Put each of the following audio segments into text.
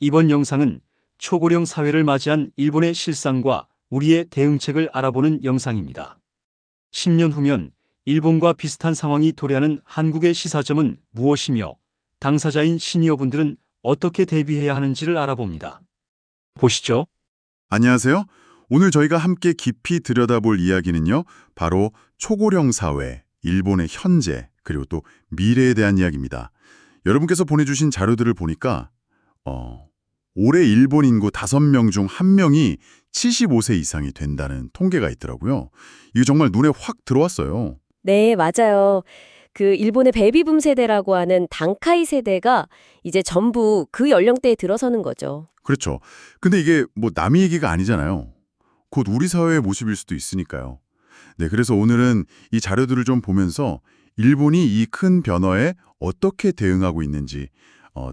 이번 영상은 초고령 사회를 맞이한 일본의 실상과 우리의 대응책을 알아보는 영상입니다. 10년 후면 일본과 비슷한 상황이 도래하는 한국의 시사점은 무엇이며 당사자인 시니어분들은 어떻게 대비해야 하는지를 알아봅니다. 보시죠. 안녕하세요. 오늘 저희가 함께 깊이 들여다볼 이야기는요. 바로 초고령 사회, 일본의 현재, 그리고 또 미래에 대한 이야기입니다. 여러분께서 보내주신 자료들을 보니까 올해 일본 인구 5명 중 1명이 75세 이상이 된다는 통계가 있더라고요. 이게 정말 눈에 확 들어왔어요. 네, 맞아요. 그 일본의 베이비붐 세대라고 하는 단카이 세대가 이제 전부 그 연령대에 들어서는 거죠. 그렇죠. 근데 이게 뭐 남의 얘기가 아니잖아요. 곧 우리 사회의 모습일 수도 있으니까요. 네, 그래서 오늘은 이 자료들을 좀 보면서 일본이 이 큰 변화에 어떻게 대응하고 있는지,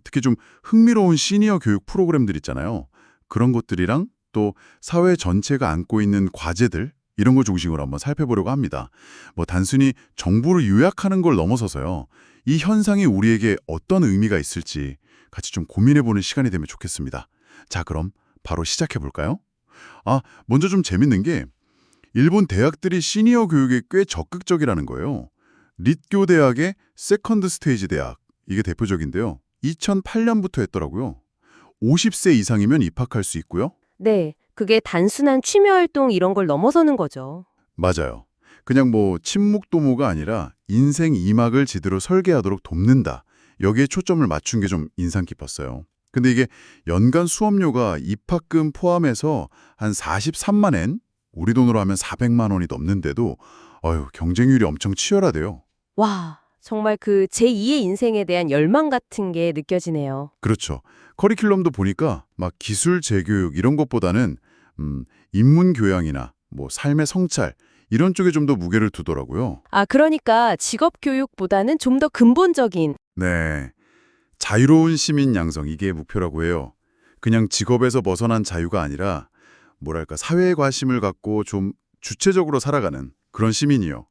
특히 좀 흥미로운 시니어 교육 프로그램들 있잖아요. 그런 것들이랑 또 사회 전체가 안고 있는 과제들, 이런 걸 중심으로 한번 살펴보려고 합니다. 뭐 단순히 정보를 요약하는 걸 넘어서서요. 이 현상이 우리에게 어떤 의미가 있을지 같이 좀 고민해보는 시간이 되면 좋겠습니다. 자, 그럼 바로 시작해볼까요? 먼저 좀 재밌는 게 일본 대학들이 시니어 교육에 꽤 적극적이라는 거예요. 릿교 대학의 세컨드 스테이지 대학, 이게 대표적인데요. 2008년부터 했더라고요. 50세 이상이면 입학할 수 있고요. 네, 그게 단순한 취미 활동 이런 걸 넘어서는 거죠. 맞아요. 그냥 뭐 침묵도모가 아니라 인생 2막을 제대로 설계하도록 돕는다. 여기에 초점을 맞춘 게 좀 인상 깊었어요. 근데 이게 연간 수업료가 입학금 포함해서 한 43만 엔? 우리 돈으로 하면 400만 원이 넘는데도 경쟁률이 엄청 치열하대요. 와, 정말 그 제2의 인생에 대한 열망 같은 게 느껴지네요. 그렇죠. 커리큘럼도 보니까 막 기술 재교육 이런 것보다는 인문 교양이나 뭐 삶의 성찰 이런 쪽에 좀 더 무게를 두더라고요. 그러니까 직업 교육보다는 좀 더 근본적인. 네. 자유로운 시민 양성 이게 목표라고 해요. 그냥 직업에서 벗어난 자유가 아니라 뭐랄까 사회에 관심을 갖고 좀 주체적으로 살아가는 그런 시민이요.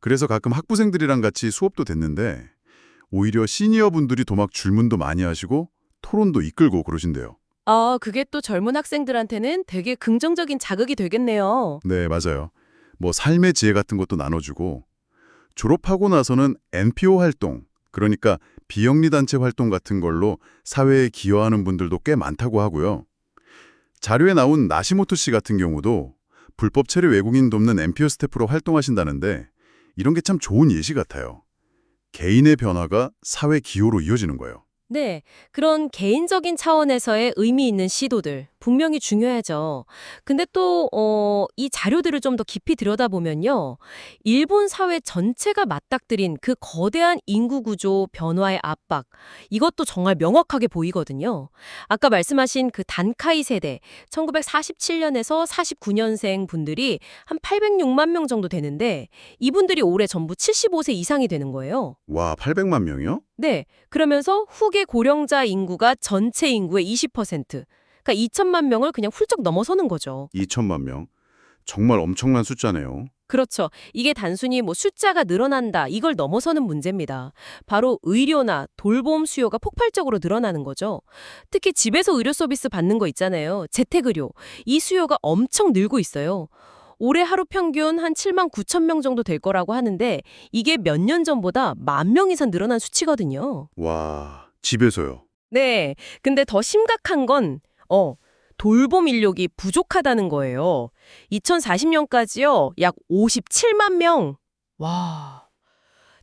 그래서 가끔 학부생들이랑 같이 수업도 됐는데 오히려 시니어분들이 도막 질문도 많이 하시고 토론도 이끌고 그러신대요. 그게 또 젊은 학생들한테는 되게 긍정적인 자극이 되겠네요. 네, 맞아요. 뭐 삶의 지혜 같은 것도 나눠주고 졸업하고 나서는 NPO 활동, 그러니까 비영리 단체 활동 같은 걸로 사회에 기여하는 분들도 꽤 많다고 하고요. 자료에 나온 나시모토 씨 같은 경우도 불법 체류 외국인 돕는 NPO 스태프로 활동하신다는데 이런 게 참 좋은 예시 같아요. 개인의 변화가 사회 기여로 이어지는 거예요. 네, 그런 개인적인 차원에서의 의미 있는 시도들 분명히 중요하죠. 근데 또 이 자료들을 좀 더 깊이 들여다보면요. 일본 사회 전체가 맞닥뜨린 그 거대한 인구 구조 변화의 압박, 이것도 정말 명확하게 보이거든요. 아까 말씀하신 그 단카이 세대, 1947년에서 49년생 분들이 한 806만 명 정도 되는데 이분들이 올해 전부 75세 이상이 되는 거예요. 와, 800만 명이요? 네. 그러면서 후계 고령자 인구가 전체 인구의 20%, 그러니까 2천만 명을 그냥 훌쩍 넘어서는 거죠. 2천만 명. 정말 엄청난 숫자네요. 그렇죠. 이게 단순히 뭐 숫자가 늘어난다, 이걸 넘어서는 문제입니다. 바로 의료나 돌봄 수요가 폭발적으로 늘어나는 거죠. 특히 집에서 의료 서비스 받는 거 있잖아요. 재택의료. 이 수요가 엄청 늘고 있어요. 올해 하루 평균 한 7만 9천 명 정도 될 거라고 하는데 이게 몇 년 전보다 1만 명 이상 늘어난 수치거든요. 와, 집에서요. 네. 근데 더 심각한 건 돌봄 인력이 부족하다는 거예요. 2040년까지요. 약 57만 명. 와.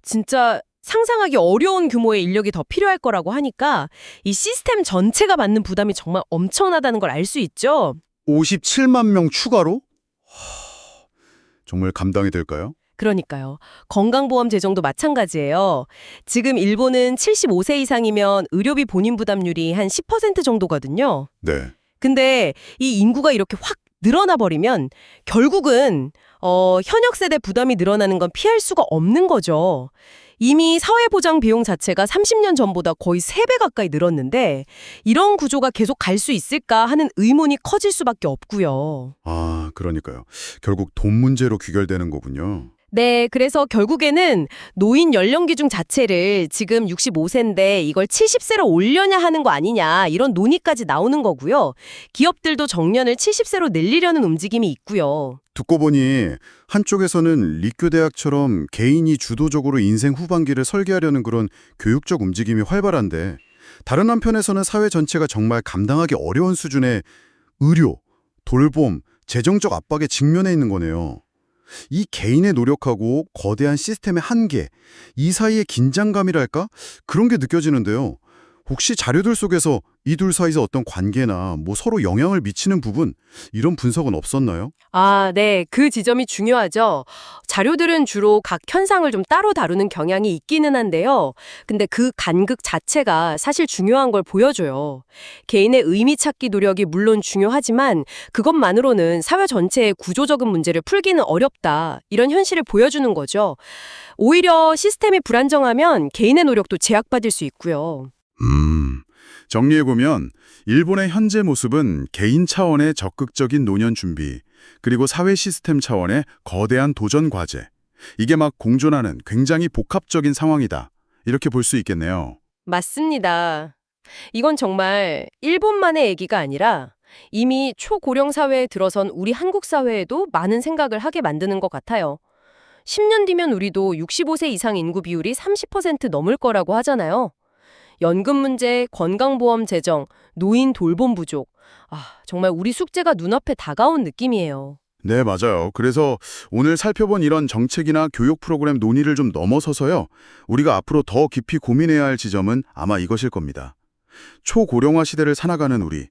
진짜 상상하기 어려운 규모의 인력이 더 필요할 거라고 하니까 이 시스템 전체가 받는 부담이 정말 엄청나다는 걸 알 수 있죠. 57만 명 추가로? 정말 감당이 될까요? 그러니까요. 건강보험 제정도 마찬가지예요. 지금 일본은 75세 이상이면 의료비 본인 부담률이 한 10% 정도거든요. 네. 근데 이 인구가 이렇게 확 늘어나 버리면 결국은 현역 세대 부담이 늘어나는 건 피할 수가 없는 거죠. 이미 사회보장 비용 자체가 30년 전보다 거의 3배 가까이 늘었는데 이런 구조가 계속 갈 수 있을까 하는 의문이 커질 수밖에 없고요. 그러니까요. 결국 돈 문제로 귀결되는 거군요. 네, 그래서 결국에는 노인 연령 기준 자체를 지금 65세인데 이걸 70세로 올려냐 하는 거 아니냐 이런 논의까지 나오는 거고요. 기업들도 정년을 70세로 늘리려는 움직임이 있고요. 듣고 보니 한쪽에서는立교대학처럼 개인이 주도적으로 인생 후반기를 설계하려는 그런 교육적 움직임이 활발한데 다른 한편에서는 사회 전체가 정말 감당하기 어려운 수준의 의료, 돌봄, 재정적 압박에 직면해 있는 거네요. 이 개인의 노력하고 거대한 시스템의 한계, 이 사이의 긴장감이랄까? 그런 게 느껴지는데요. 혹시 자료들 속에서 이 둘 사이에서 어떤 관계나 서로 영향을 미치는 부분, 이런 분석은 없었나요? 아, 네. 그 지점이 중요하죠. 자료들은 주로 각 현상을 좀 따로 다루는 경향이 있기는 한데요. 근데 그 간극 자체가 사실 중요한 걸 보여줘요. 개인의 의미 찾기 노력이 물론 중요하지만 그것만으로는 사회 전체의 구조적인 문제를 풀기는 어렵다. 이런 현실을 보여주는 거죠. 오히려 시스템이 불안정하면 개인의 노력도 제약받을 수 있고요. 정리해보면 일본의 현재 모습은 개인 차원의 적극적인 노년 준비, 그리고 사회 시스템 차원의 거대한 도전 과제, 이게 막 공존하는 굉장히 복합적인 상황이다. 이렇게 볼 수 있겠네요. 맞습니다. 이건 정말 일본만의 얘기가 아니라 이미 초고령 사회에 들어선 우리 한국 사회에도 많은 생각을 하게 만드는 것 같아요. 10년 뒤면 우리도 65세 이상 인구 비율이 30% 넘을 거라고 하잖아요. 연금 문제, 건강보험 재정, 노인 돌봄 부족. 정말 우리 숙제가 눈앞에 다가온 느낌이에요. 네, 맞아요. 그래서 오늘 살펴본 이런 정책이나 교육 프로그램 논의를 좀 넘어서서요. 우리가 앞으로 더 깊이 고민해야 할 지점은 아마 이것일 겁니다. 초고령화 시대를 살아가는 우리.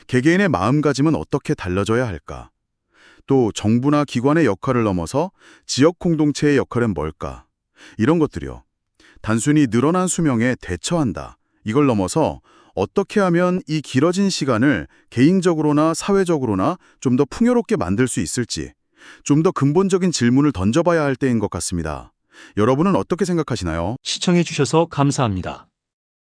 개개인의 마음가짐은 어떻게 달라져야 할까? 또 정부나 기관의 역할을 넘어서 지역 공동체의 역할은 뭘까? 이런 것들이요. 단순히 늘어난 수명에 대처한다. 이걸 넘어서 어떻게 하면 이 길어진 시간을 개인적으로나 사회적으로나 좀 더 풍요롭게 만들 수 있을지 좀 더 근본적인 질문을 던져봐야 할 때인 것 같습니다. 여러분은 어떻게 생각하시나요? 시청해 주셔서 감사합니다.